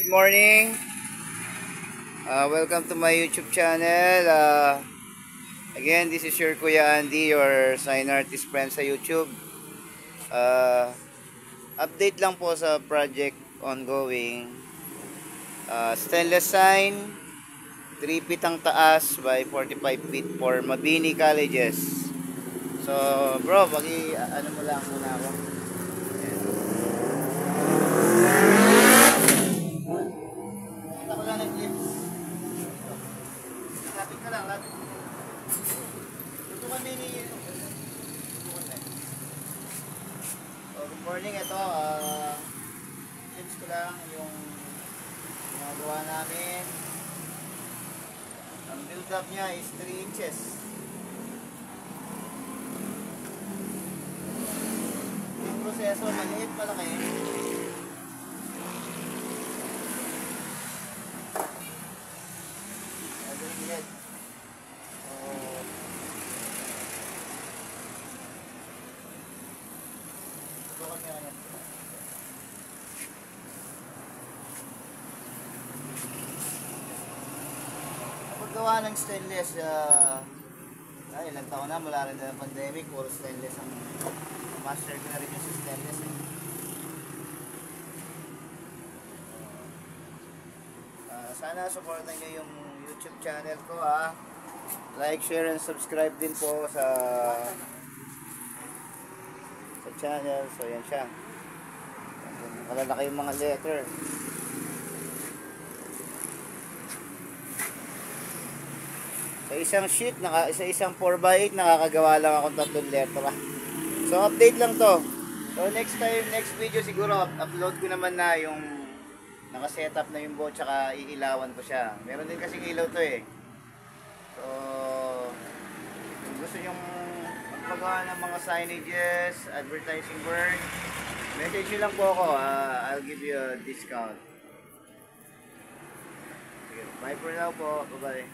good morning. Welcome to my YouTube channel. Again, this is your Kuya Andy, your sign artist friend sa YouTube. Update lang po sa project ongoing. Stainless sign, 3 feet ang taas by 45 feet for Mabini Colleges. So, bro, ano mo lang muna ako. Ako lang nag-clips. Lapit ka lang, lapit. Tutukan din niyo. So, good morning. Ito, clips ko lang yung ginagawa namin. Ang build up niya is 3 inches. Yung proseso, maliit malaki. Paggawa ng stainless, ilang taon na mula rin ng pandemic, puro stainless ang master ko na rin yung stainless. Sana supportan nyo yung YouTube channel ko, like, share, and subscribe din po sa channel. So yan siya, malalaki yung mga letter. Sa isang sheet, sa isang 4x8, nakakagawa lang ako 3 letra. So update lang to. So next video siguro upload ko naman na yung naka-setup na yung boat, tsaka iilawan ko siya. Meron din kasing ilaw to eh. So kung gusto nyong magpagawa ng mga signages, advertising board, message nyo lang po ako. I'll give you a discount. Sige, bye for now po. Bye bye.